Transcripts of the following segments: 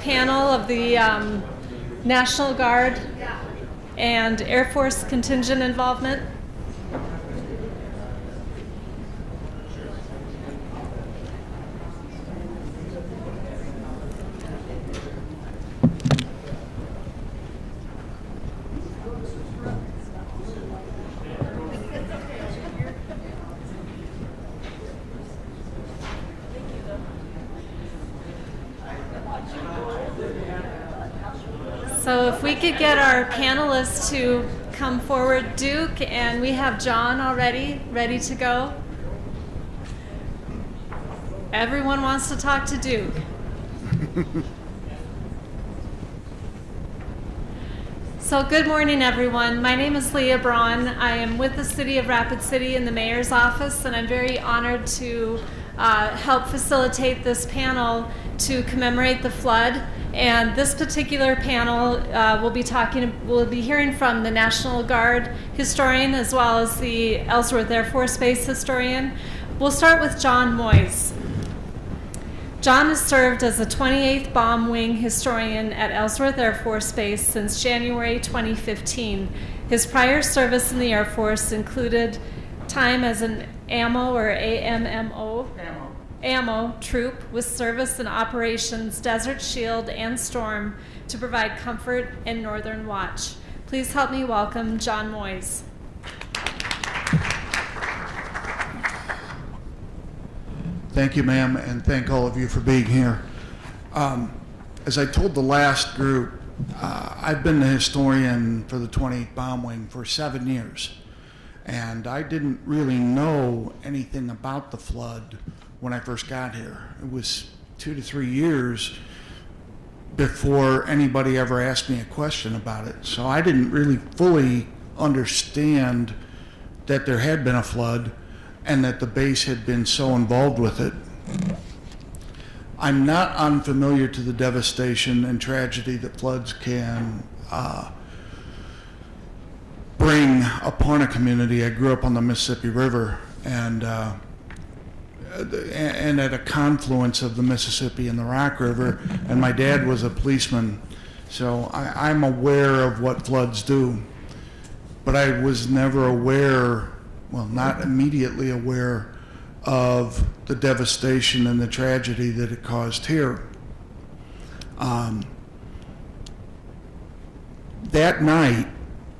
panel of the National Guard and Air Force contingent involvement. So if we could get our panelists to come forward, Duke, and we have John already ready to go. Everyone wants to talk to Duke. So good morning, everyone. My name is Leah Braun. I am with the City of Rapid City in the Mayor's office, and I'm very honored to help facilitate this panel to commemorate the flood. And this particular panel we'll be hearing from the National Guard historian as well as the Ellsworth Air Force Base historian. We'll start with John Moyes. John has served as the 28th Bomb Wing historian at Ellsworth Air Force Base since January 2015. His prior service in the Air Force included time as an AMMO or AMMO troop with service in operations Desert Shield and Storm to provide comfort in Northern Watch. Please help me welcome John Moyes. Thank you, ma'am, and thank all of you for being here. As I told the last group, I've been the historian for the 28th Bomb Wing for 7 years, and I didn't really know anything about the flood when I first got here. It was 2 to 3 years before anybody ever asked me a question about it. So I didn't really fully understand that there had been a flood and that the base had been so involved with it. I'm not unfamiliar to the devastation and tragedy that floods can bring upon a community. I grew up on the Mississippi River and at a confluence of the Mississippi and the Rock River, and my dad was a policeman, so I'm aware of what floods do. But I was never aware, well, not immediately aware of the devastation and the tragedy that it caused here. That night,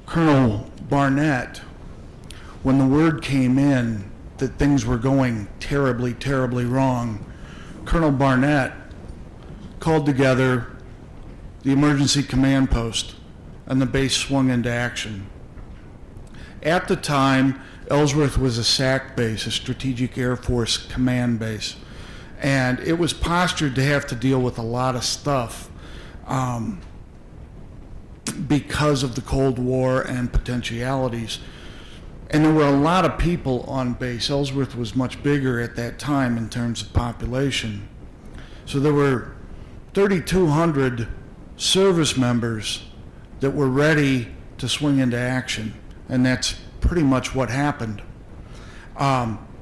Colonel Barnett, when the word came in that things were going terribly, terribly wrong, Colonel Barnett called together the emergency command post, and the base swung into action. At the time, Ellsworth was a SAC base, a Strategic Air Force Command base, and it was postured to have to deal with a lot of stuff because of the Cold War and potentialities. And there were a lot of people on base. Ellsworth was much bigger at that time in terms of population. So there were 3,200 service members that were ready to swing into action, and that's pretty much what happened.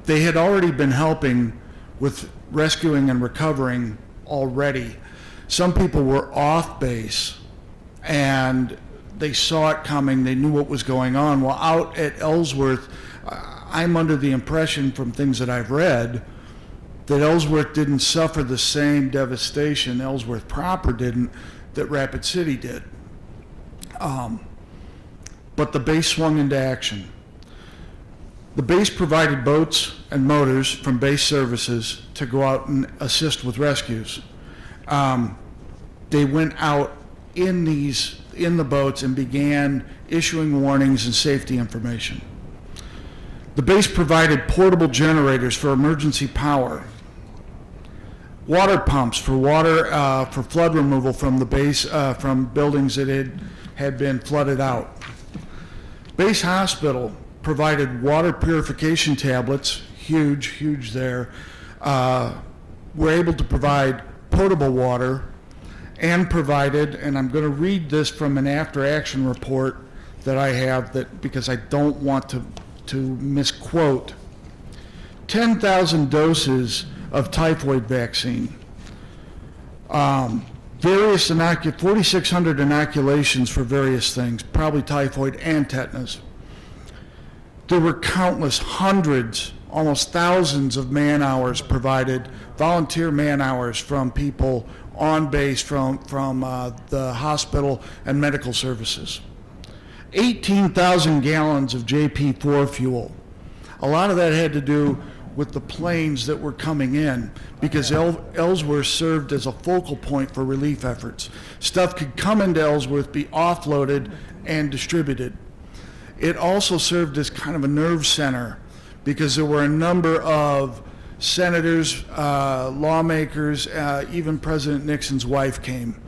They had already been helping with rescuing and recovering already. Some people were off base and they saw it coming, they knew what was going on. Well, out at Ellsworth, I'm under the impression from things that I've read that Ellsworth didn't suffer the same devastation, Ellsworth proper didn't, that Rapid City did. But the base swung into action. The base provided boats and motors from base services to go out and assist with rescues. They went out in the boats and began issuing warnings and safety information. The base provided portable generators for emergency power, water pumps for for flood removal from the base, from buildings that had been flooded out. Base Hospital provided water purification tablets, huge there. Were able to provide potable water and provided, and I'm going to read this from an after-action report that I have because I don't want to misquote, 10,000 doses of typhoid vaccine. Various 4,600 inoculations for various things, probably typhoid and tetanus. There were countless, hundreds, almost thousands of man-hours provided, volunteer man-hours from people on base from the hospital and medical services. 18,000 gallons of JP4 fuel. A lot of that had to do with the planes that were coming in, because Ellsworth served as a focal point for relief efforts. Stuff could come into Ellsworth, be offloaded, and distributed. It also served as kind of a nerve center, because there were a number of senators, lawmakers, even President Nixon's wife came.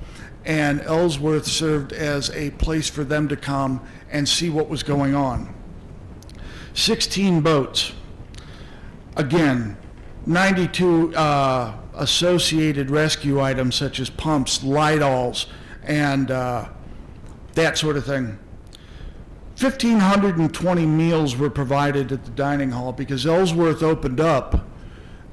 And Ellsworth served as a place for them to come and see what was going on. 16 boats. Again, 92 associated rescue items such as pumps, lidalls, and that sort of thing. 1,520 meals were provided at the dining hall because Ellsworth opened up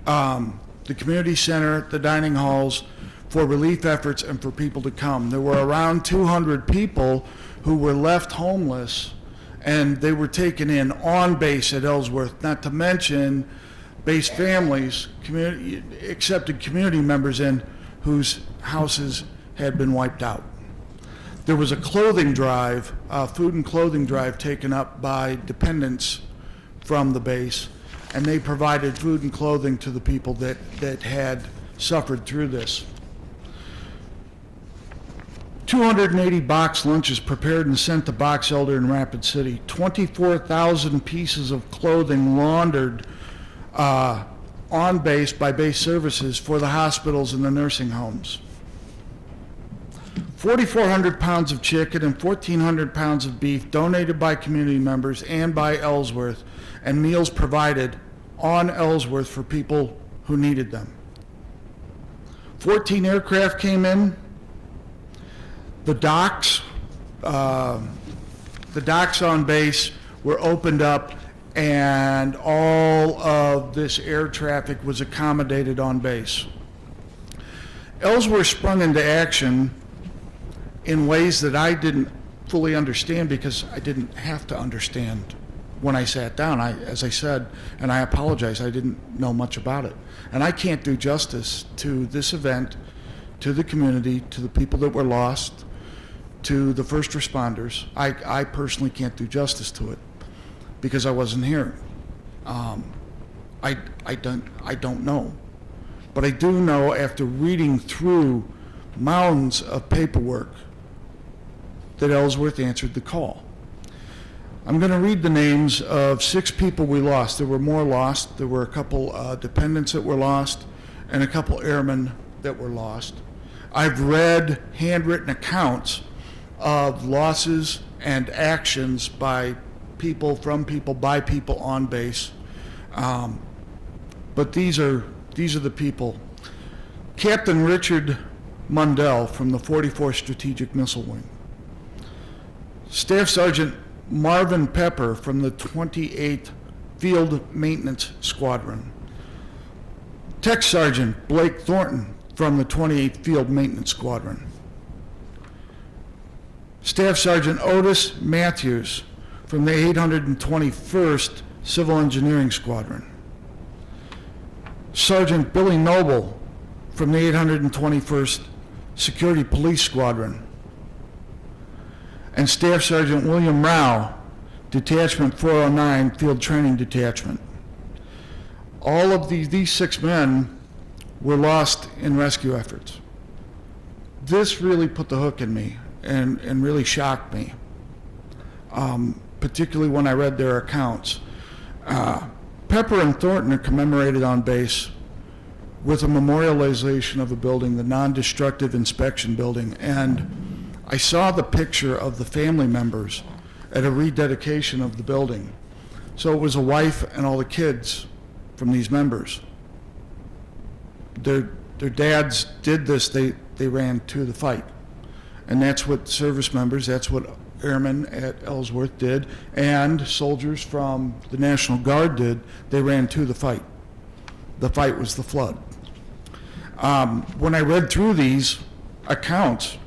the community center, the dining halls, for relief efforts and for people to come. There were around 200 people who were left homeless, and they were taken in on base at Ellsworth, not to mention base families, accepted community members in whose houses had been wiped out. There was a clothing drive, food and clothing drive taken up by dependents from the base, and they provided food and clothing to the people that had suffered through this. 280 box lunches prepared and sent to Box Elder in Rapid City. 24,000 pieces of clothing laundered on base by base services for the hospitals and the nursing homes. 4,400 pounds of chicken and 1,400 pounds of beef donated by community members and by Ellsworth, and meals provided on Ellsworth for people who needed them. 14 aircraft came in. The docks on base were opened up, and all of this air traffic was accommodated on base. Ellsworth sprung into action in ways that I didn't fully understand because I didn't have to understand when I sat down. As I said, and I apologize, I didn't know much about it. And I can't do justice to this event, to the community, to the people that were lost, to the first responders. I personally can't do justice to it because I wasn't here. I don't know. But I do know, after reading through mounds of paperwork, that Ellsworth answered the call. I'm going to read the names of 6 people we lost. There were more lost. There were a couple dependents that were lost and a couple airmen that were lost. I've read handwritten accounts of losses and actions by people, from people, by people on base. But these are the people. Captain Richard Mundell from the 44th Strategic Missile Wing. Staff Sergeant Marvin Pepper from the 28th Field Maintenance Squadron. Tech Sergeant Blake Thornton from the 28th Field Maintenance Squadron. Staff Sergeant Otis Matthews from the 821st Civil Engineering Squadron. Sergeant Billy Noble from the 821st Security Police Squadron. And Staff Sergeant William Rao, Detachment 409, Field Training Detachment. All of these 6 men were lost in rescue efforts. This really put the hook in me and really shocked me, particularly when I read their accounts. Pepper and Thornton are commemorated on base with a memorialization of a building, the Non-Destructive Inspection Building, and I saw the picture of the family members at a rededication of the building. So it was a wife and all the kids from these members. Their dads did this, they ran to the fight. And that's what service members, that's what airmen at Ellsworth did, and soldiers from the National Guard did. They ran to the fight. The fight was the flood. When I read through these, accounts,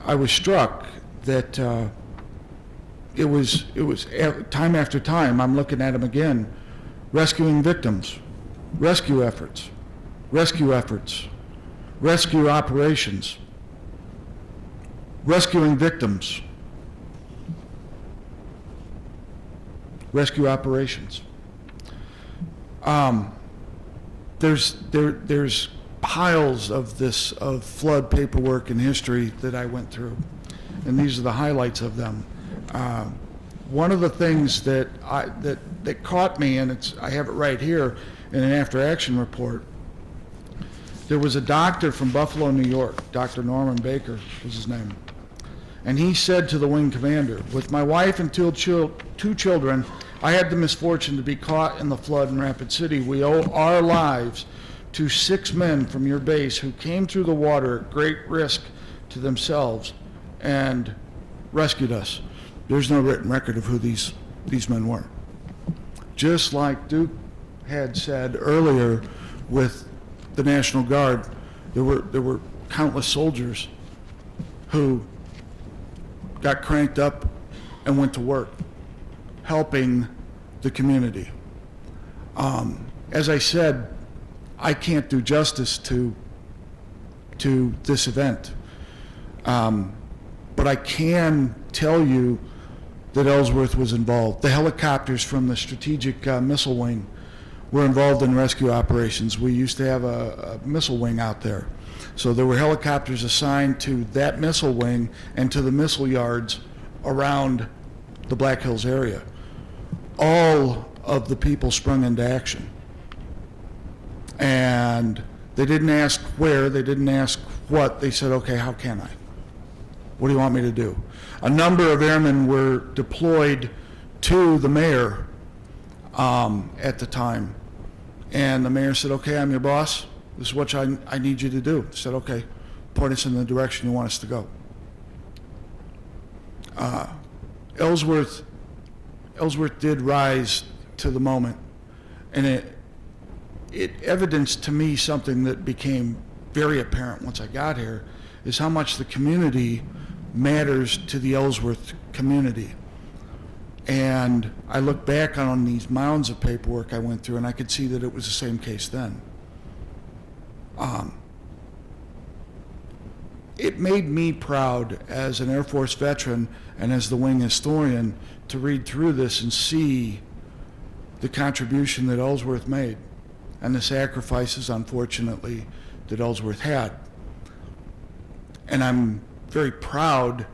I was struck that it was time after time, I'm looking at them again, rescuing victims, rescue efforts, rescue operations, rescuing victims, rescue operations. There's piles of flood paperwork and history that I went through, and these are the highlights of them. One of the things that caught me, and I have it right here in an after-action report. There was a doctor from Buffalo, New York, Dr. Norman Baker was his name, and he said to the wing commander, "With my wife and two children, I had the misfortune to be caught in the flood in Rapid City. We owe our lives to 6 men from your base who came through the water at great risk to themselves and rescued us." There's no written record of who these men were. Just like Duke had said earlier with the National Guard, there were countless soldiers who got cranked up and went to work helping the community. As I said, I can't do justice to this event, but I can tell you that Ellsworth was involved. The helicopters from the Strategic Missile Wing were involved in rescue operations. We used to have a missile wing out there. So there were helicopters assigned to that missile wing and to the missile yards around the Black Hills area. All of the people sprung into action. And they didn't ask where, they didn't ask what, they said, okay, how can I? What do you want me to do? A number of airmen were deployed to the mayor at the time. And the mayor said, okay, I'm your boss. This is what I need you to do. He said, okay, point us in the direction you want us to go. Ellsworth did rise to the moment. And it evidenced to me something that became very apparent once I got here, is how much the community matters to the Ellsworth community. And I look back on these mounds of paperwork I went through, and I could see that it was the same case then. It made me proud as an Air Force veteran and as the wing historian to read through this and see the contribution that Ellsworth made and the sacrifices, unfortunately, that Ellsworth had. And I'm very proud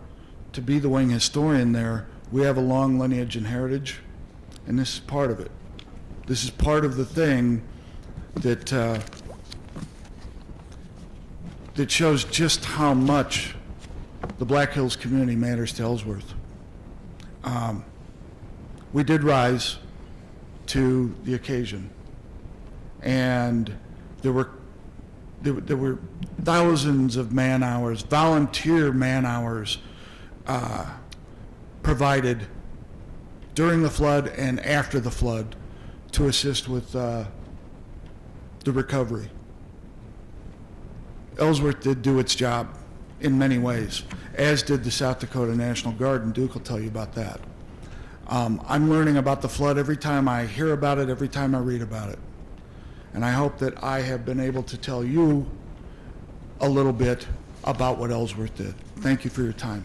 to be the wing historian there. We have a long lineage and heritage, and this is part of it. This is part of the thing that that shows just how much the Black Hills community matters to Ellsworth. We did rise to the occasion, and there were thousands of man hours, volunteer man hours provided during the flood and after the flood to assist with the recovery. Ellsworth did do its job in many ways, as did the South Dakota National Guard, and Duke will tell you about that. I'm learning about the flood every time I hear about it, every time I read about it. And I hope that I have been able to tell you a little bit about what Ellsworth did. Thank you for your time.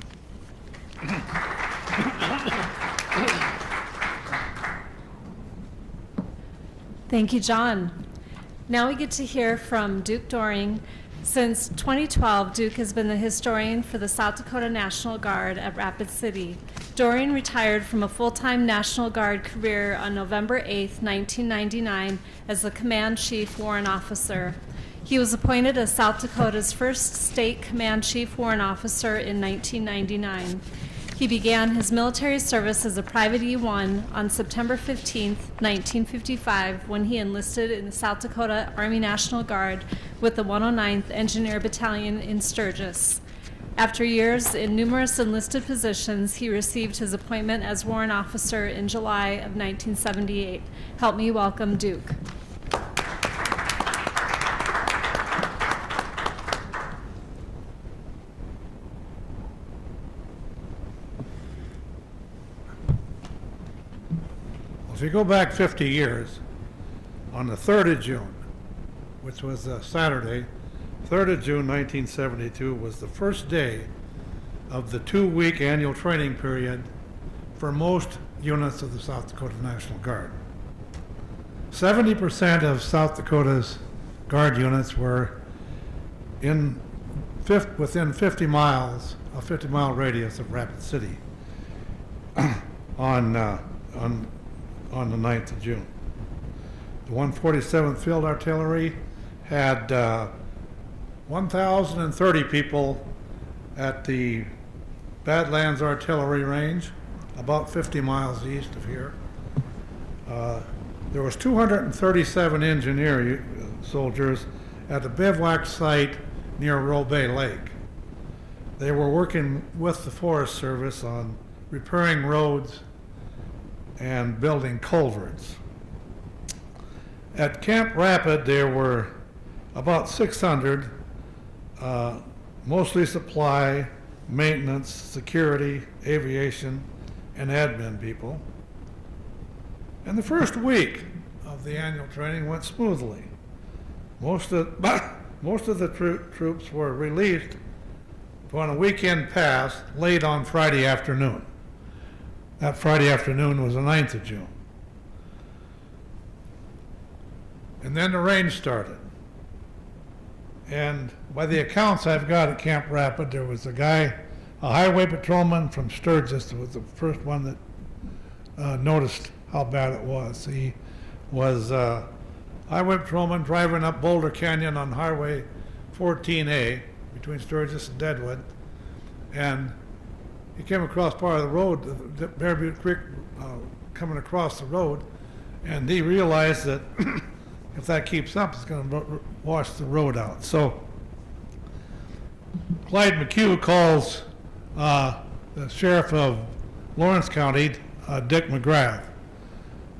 Thank you, John. Now we get to hear from Duke Doering. Since 2012, Duke has been the historian for the South Dakota National Guard at Rapid City. Doering retired from a full-time National Guard career on November 8, 1999, as the Command Chief Warrant Officer. He was appointed as South Dakota's first state Command Chief Warrant Officer in 1999. He began his military service as a Private E1 on September 15, 1955, when he enlisted in the South Dakota Army National Guard with the 109th Engineer Battalion in Sturgis. After years in numerous enlisted positions, he received his appointment as Warrant Officer in July of 1978. Help me welcome Duke. If you go back 50 years, on the 3rd of June, which was a Saturday, 3rd of June 1972 was the first day of the 2-week annual training period for most units of the South Dakota National Guard. 70% of South Dakota's Guard units were within 50 miles, a 50-mile radius of Rapid City on the 9th of June. The 147th Field Artillery had 1,030 people at the Badlands Artillery Range, about 50 miles east of here. There was 237 engineer soldiers at the bivouac site near Robay Lake. They were working with the Forest Service on repairing roads and building culverts. At Camp Rapid, there were about 600, mostly supply, maintenance, security, aviation, and admin people. And the first week of the annual training went smoothly. Most of the troops were released on a weekend pass late on Friday afternoon. That Friday afternoon was the 9th of June. And then the rain started. And by the accounts I've got at Camp Rapid, there was a highway patrolman from Sturgis, that was the first one that noticed how bad it was. He was highway patrolman driving up Boulder Canyon on Highway 14A between Sturgis and Deadwood, and he came across part of the road, the Bear Butte Creek, coming across the road, and he realized that if that keeps up, it's going to wash the road out. So Clyde McHugh calls the sheriff of Lawrence County, Dick McGrath.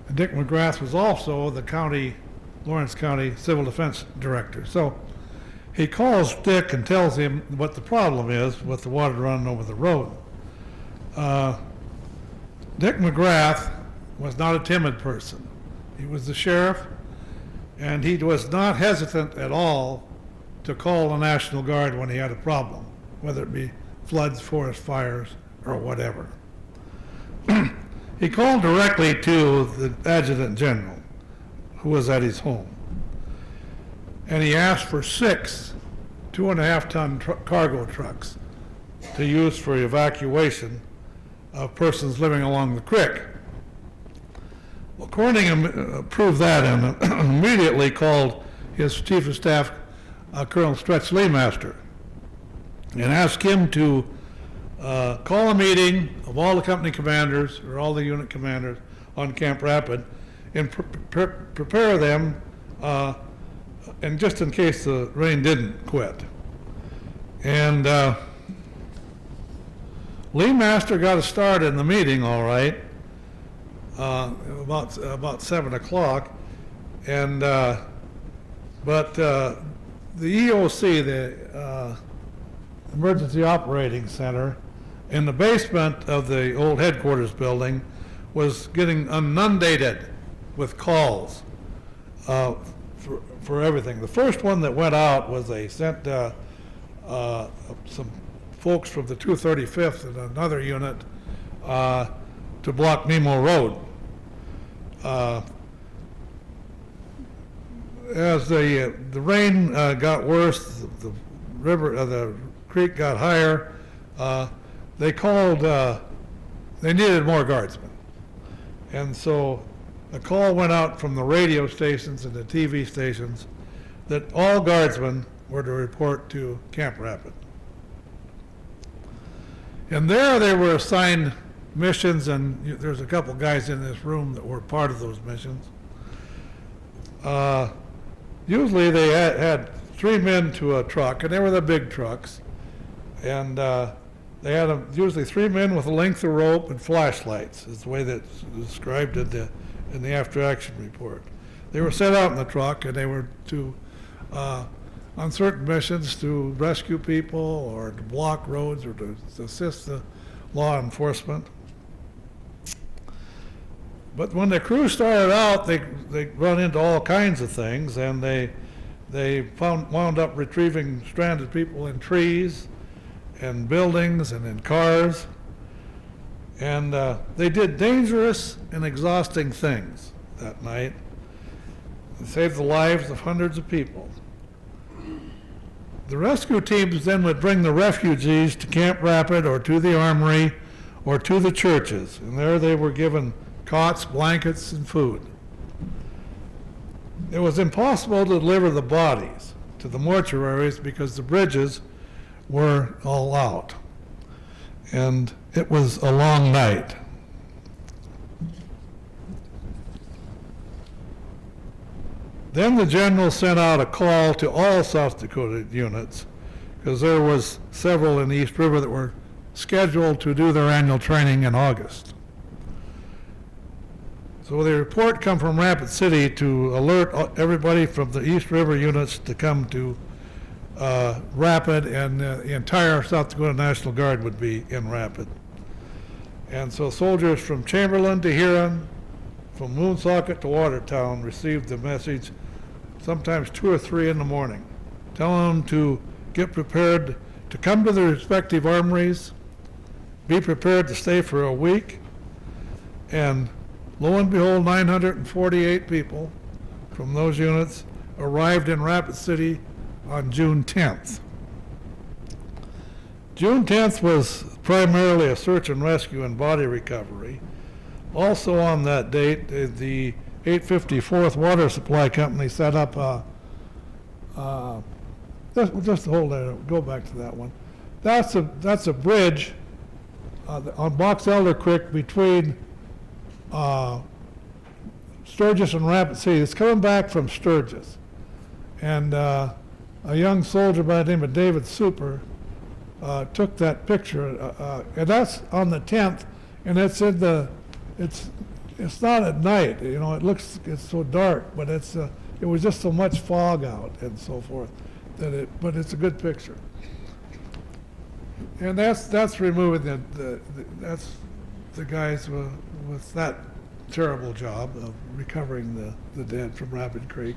And Dick McGrath was also the Lawrence County Civil Defense Director. So he calls Dick and tells him what the problem is with the water running over the road. Dick McGrath was not a timid person. He was the sheriff, and he was not hesitant at all to call the National Guard when he had a problem, whether it be floods, forest fires, or whatever. He called directly to the Adjutant General, who was at his home, and he asked for 6 2.5-ton cargo trucks to use for evacuation of persons living along the creek. Well, Corning approved that and immediately called his Chief of Staff, Colonel Stretch Leemaster, and asked him to call a meeting of all the company commanders or all the unit commanders on Camp Rapid and prepare them, and just in case the rain didn't quit. And Leemaster got us started in the meeting all right, about 7 o'clock, and but the EOC, the Emergency Operating Center, in the basement of the old headquarters building was getting inundated with calls for everything. The first one that went out was they sent some folks from the 235th and another unit to block Nemo Road. As the rain got worse, the creek got higher. They called. They needed more guardsmen, and so a call went out from the radio stations and the TV stations that all guardsmen were to report to Camp Rapid. And there they were assigned missions, and there's a couple guys in this room that were part of those missions. Usually they had 3 men to a truck, and they were the big trucks. And they had usually 3 men with a length of rope and flashlights, is the way that's described in the after action report. They were set out in the truck, and they were to, on certain missions, to rescue people or to block roads or to assist the law enforcement. But when the crew started out, they run into all kinds of things, and they wound up retrieving stranded people in trees and buildings and in cars. And they did dangerous and exhausting things that night. They saved the lives of hundreds of people. The rescue teams then would bring the refugees to Camp Rapid or to the armory or to the churches, and there they were given cots, blankets, and food. It was impossible to deliver the bodies to the mortuaries because the bridges were all out, and it was a long night. Then the general sent out a call to all South Dakota units, because there was several in the East River that were scheduled to do their annual training in August. So the report come from Rapid City to alert everybody from the East River units to come to Rapid, and the entire South Dakota National Guard would be in Rapid. And so soldiers from Chamberlain to Huron, from Woonsocket to Watertown received the message sometimes 2 or 3 in the morning, telling them to get prepared to come to their respective armories, be prepared to stay for a week, and lo and behold, 948 people from those units arrived in Rapid City on June 10th. June 10th was primarily a search and rescue and body recovery. Also on that date, the 854th Water Supply Company set up just hold there, go back to that one. That's a bridge on Box Elder Creek between Sturgis and Rapid City. It's coming back from Sturgis. And a young soldier by the name of David Super took that picture, and that's on the 10th, and it's in the, it's not at night, you know, it's so dark, but it was just so much fog out and so forth, but it's a good picture. And that's removing that's the guys with that terrible job of recovering the dead from Rapid Creek.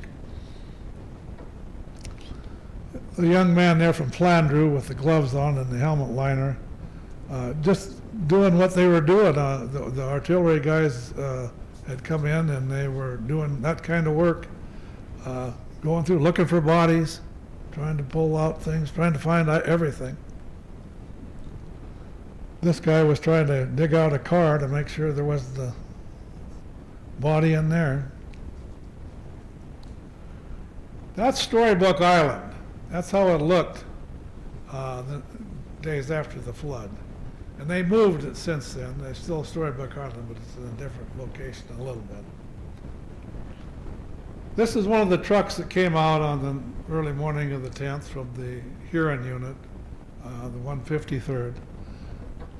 The young man there from Flandreau with the gloves on and the helmet liner, just doing what they were doing. The artillery guys had come in and they were doing that kind of work, going through looking for bodies, trying to pull out things, trying to find out everything. This guy was trying to dig out a car to make sure there was the body in there. That's Storybook Island. That's how it looked the days after the flood. And they moved it since then. They're still Storybook Island, but it's in a different location a little bit. This is one of the trucks that came out on the early morning of the 10th from the Huron unit, the 153rd.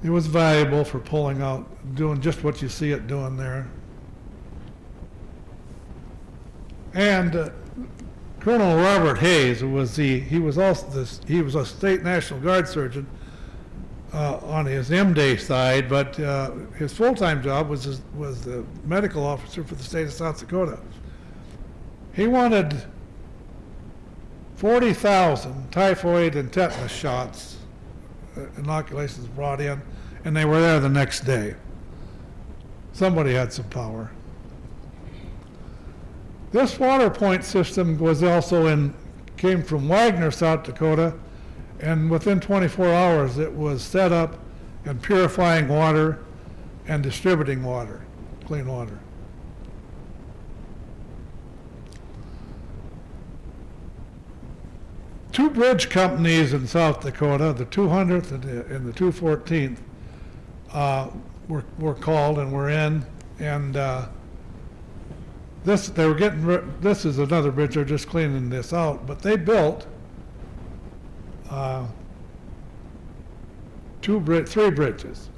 It was valuable for pulling out, doing just what you see it doing there. And Colonel Robert Hayes, he was a state National Guard surgeon on his M-Day side, but his full-time job was the medical officer for the state of South Dakota. He wanted 40,000 typhoid and tetanus shots, inoculations brought in, and they were there the next day. Somebody had some power. This water point system was also came from Wagner, South Dakota, and within 24 hours it was set up and purifying water and distributing water, clean water. Two bridge companies in South Dakota, the 200th and the 214th, were called and were in, and this is another bridge. They're just cleaning this out, but they built three bridges,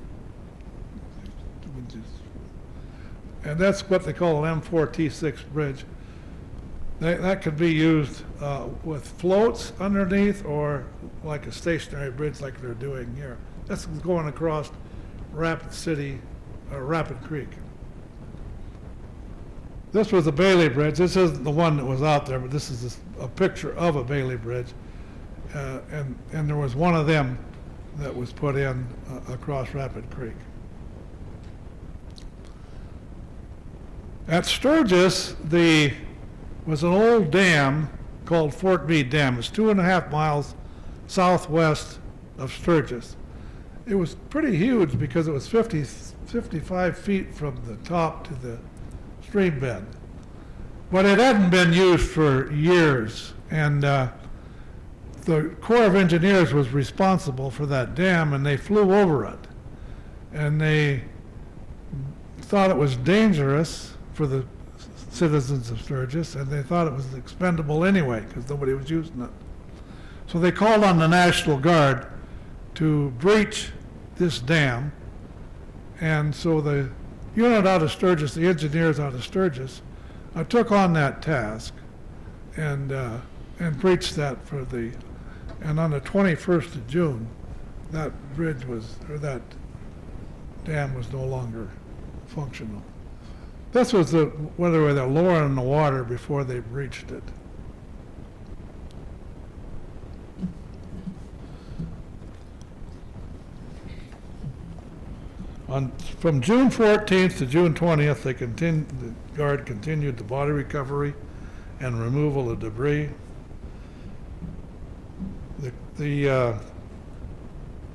and that's what they call an M4T6 bridge. That could be used with floats underneath, or like a stationary bridge like they're doing here. That's going across Rapid City, or Rapid Creek. This was a Bailey Bridge. This isn't the one that was out there, but this is a picture of a Bailey Bridge. And there was one of them that was put in across Rapid Creek. At Sturgis, was an old dam called Fort Meade Dam. It's 2.5 miles southwest of Sturgis. It was pretty huge because it was 55 feet from the top to the stream bed. But it hadn't been used for years, and the Corps of Engineers was responsible for that dam, and they flew over it. And they thought it was dangerous for the citizens of Sturgis, and they thought it was expendable anyway because nobody was using it. So they called on the National Guard to breach this dam, and so the unit out of Sturgis, the engineers out of Sturgis, took on that task and breached that and on the 21st of June, that that dam was no longer functional. This was when they were lowering the water before they breached it. From June 14th to June 20th, the Guard continued the body recovery and removal of debris. The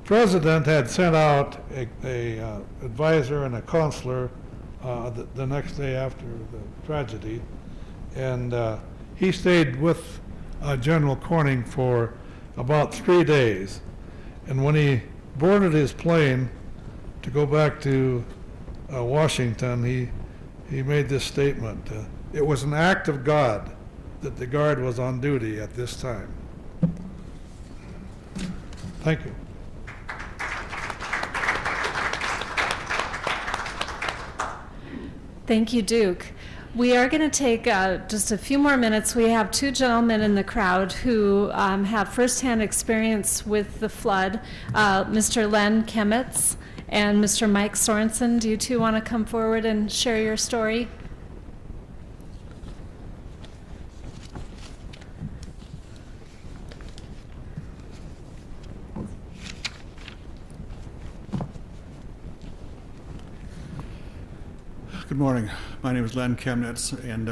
president had sent out a advisor and a counselor the next day after the tragedy, and he stayed with General Corning for about 3 days. And when he boarded his plane to go back to Washington, he made this statement. It was an act of God that the Guard was on duty at this time. Thank you. Thank you, Duke. We are going to take just a few more minutes. We have two gentlemen in the crowd who have firsthand experience with the flood, Mr. Len Kemitz and Mr. Mike Sorensen. Do you two want to come forward and share your story? Good morning. My name is Len Kemitz, and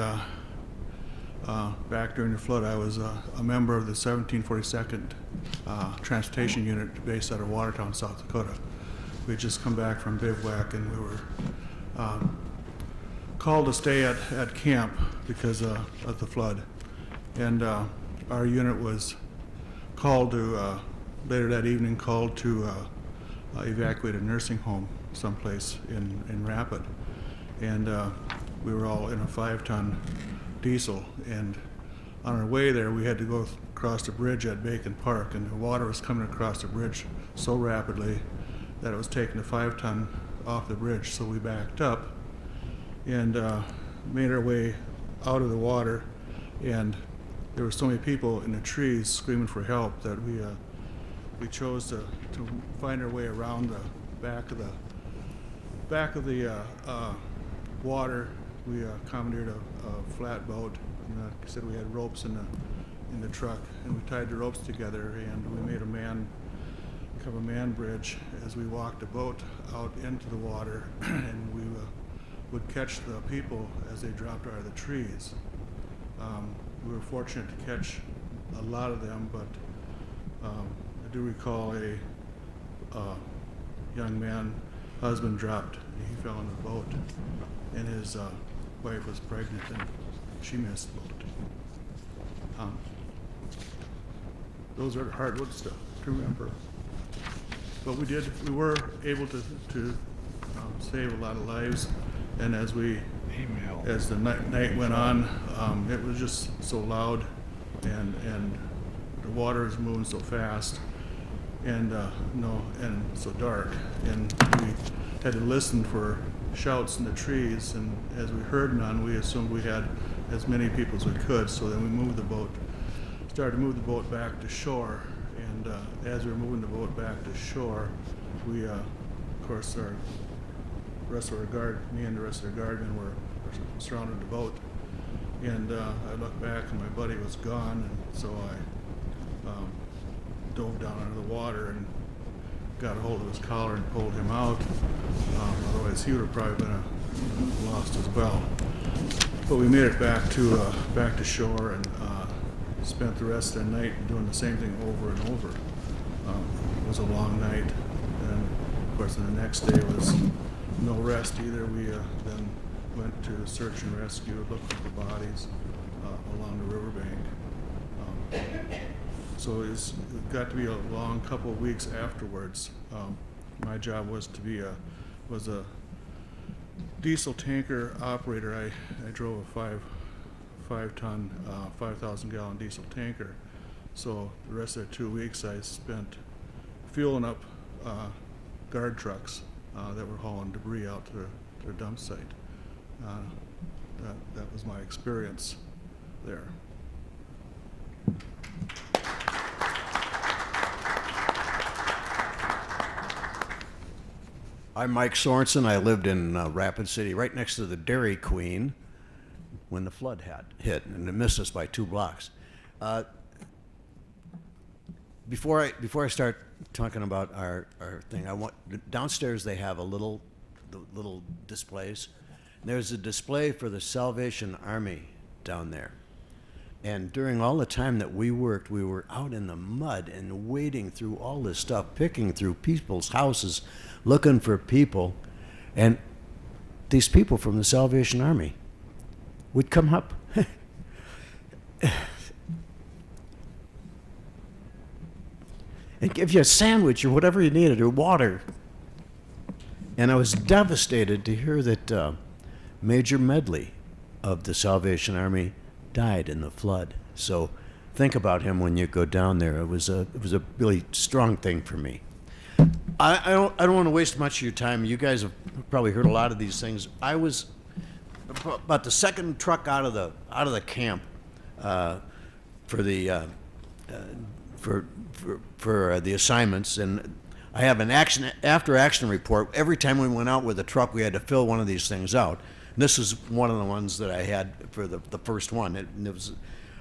back during the flood, I was a member of the 1742nd Transportation Unit based out of Watertown, South Dakota. We had just come back from bivouac, and we were called to stay at camp because of the flood. And our unit was called to, later that evening, called to evacuate a nursing home someplace in Rapid. And we were all in a 5-ton diesel, and on our way there we had to go across the bridge at Bacon Park, and the water was coming across the bridge so rapidly that it was taking the 5-ton off the bridge. So we backed up and made our way out of the water, and there were so many people in the trees screaming for help that we chose to find our way around the back of the water. We commandeered a flatboat, and like I said, we had ropes in the truck, and we tied the ropes together, and we made a man bridge as we walked the boat out into the water, and we would catch the people as they dropped out of the trees. We were fortunate to catch a lot of them, but I do recall a young man, husband dropped. He fell in the boat, and his wife was pregnant, and she missed the boat. Those are hard ones to remember. But we were able to save a lot of lives, and as the night went on, it was just so loud, and the water is moving so fast, and so dark, and we had to listen for shouts in the trees, and as we heard none, we assumed we had as many people as we could. So then we started to move the boat back to shore, and as we were moving the boat back to shore, we, of course, me and the rest of our guardmen were surrounded the boat. And I looked back and my buddy was gone, and so I dove down into the water and got a hold of his collar and pulled him out. Otherwise he would have probably been lost as well. But we made it back to shore and spent the rest of the night doing the same thing over and over. It was a long night, and of course the next day was no rest either. We then went to search and rescue, looked for the bodies along the riverbank. So it got to be a long couple of weeks afterwards. My job was to be a diesel tanker operator. I drove a 5-ton, 5,000-gallon diesel tanker. So the rest of the 2 weeks I spent fueling up guard trucks that were hauling debris out to their dump site. That was my experience there. I'm Mike Sorensen. I lived in Rapid City, right next to the Dairy Queen, when the flood hit, and it missed us by 2 blocks. Before I start talking about our thing, I want downstairs. They have the little displays. There's a display for the Salvation Army down there. And during all the time that we worked, we were out in the mud and wading through all this stuff, picking through people's houses, looking for people. And these people from the Salvation Army would come up and give you a sandwich or whatever you needed, or water. And I was devastated to hear that Major Medley of the Salvation Army died in the flood. So think about him when you go down there. It was a really strong thing for me. I don't want to waste much of your time. You guys have probably heard a lot of these things. I was about the second truck out of the camp for the assignments, and I have an after action report. Every time we went out with a truck, we had to fill one of these things out. And this is one of the ones that I had for the first one. It was,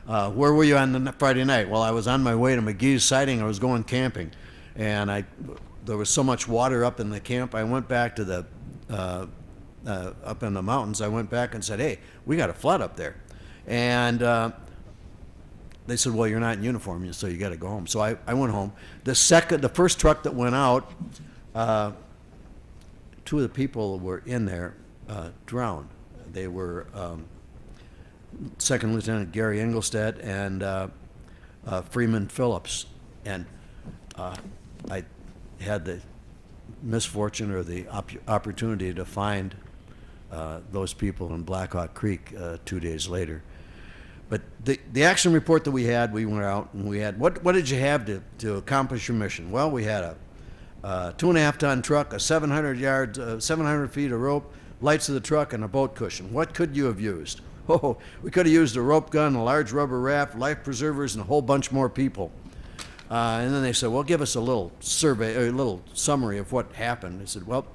where were you on the Friday night? Well, I was on my way to McGee's Siding. I was going camping, and there was so much water up in the camp. I went back to the up in the mountains. I went back and said, "Hey, we got a flood up there," and they said, "Well, you're not in uniform, so you got to go home." So I went home. The first truck that went out, 2 of the people were in there drowned. They were Second Lieutenant Gary Engelstad and Freeman Phillips, and I had the misfortune or the opportunity to find those people in Blackhawk Creek 2 days later. But the action report that we went out and we had, what did you have to accomplish your mission? Well, we had a 2.5-ton truck, a 700 feet of rope, lights of the truck, and a boat cushion. What could you have used? Oh, we could have used a rope gun, a large rubber raft, life preservers, and a whole bunch more people. And then they said, well, give us a little survey, or a little summary of what happened. I said, well,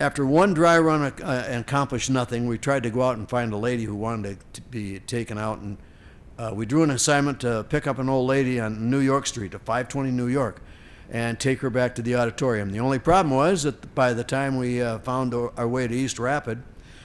after one dry run and accomplished nothing, we tried to go out and find a lady who wanted to be taken out, and we drew an assignment to pick up an old lady on New York Street, 520 New York, and take her back to the auditorium. The only problem was that by the time we found our way to East Rapid,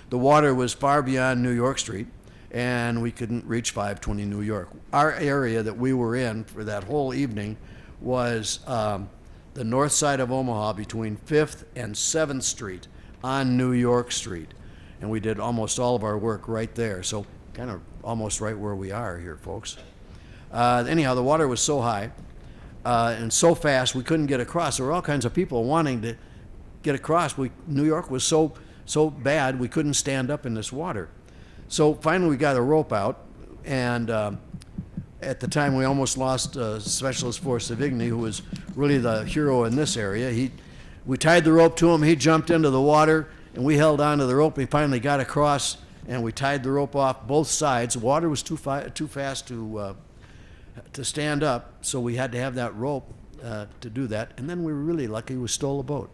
the water was far beyond New York Street, and we couldn't reach 520 New York. Our area that we were in for that whole evening was the north side of Omaha between 5th and 7th Street on New York Street. And we did almost all of our work right there, so kind of almost right where we are here, folks. Anyhow, the water was so high and so fast we couldn't get across. There were all kinds of people wanting to get across. New York was so bad we couldn't stand up in this water. So finally we got a rope out, and at the time we almost lost Specialist Force Savigny, who was really the hero in this area. We tied the rope to him, he jumped into the water, and we held on to the rope. We finally got across, and we tied the rope off both sides. The water was too fast to stand up, so we had to have that rope to do that. And then we were really lucky we stole a boat.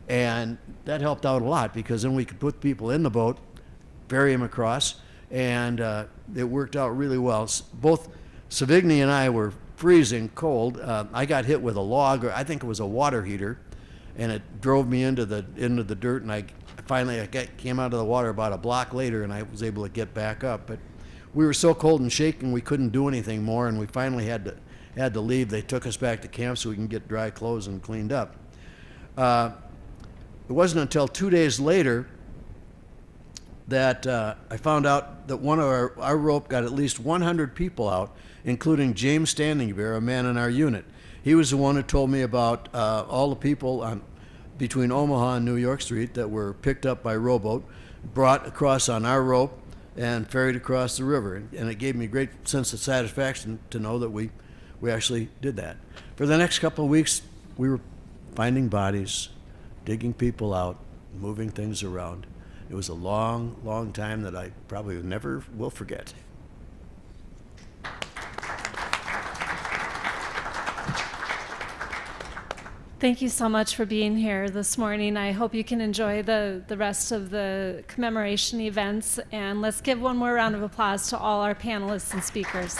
And that helped out a lot because then we could put people in the boat, ferry them across, and it worked out really well. Both Savigny and I were freezing cold. I got hit with a log, or I think it was a water heater, and it drove me into the dirt, and I came out of the water about a block later, and I was able to get back up. But we were so cold and shaking we couldn't do anything more, and we finally had to leave. They took us back to camp so we can get dry clothes and cleaned up. It wasn't until 2 days later that I found out that one of our rope got at least 100 people out, including James Standing Bear, a man in our unit. He was the one who told me about all the people between Omaha and New York Street that were picked up by rowboat, brought across on our rope, and ferried across the river. And it gave me a great sense of satisfaction to know that we actually did that. For the next couple of weeks, we were finding bodies, digging people out, moving things around. It was a long, long time that I probably never will forget. Thank you so much for being here this morning. I hope you can enjoy the rest of the commemoration events. And let's give one more round of applause to all our panelists and speakers.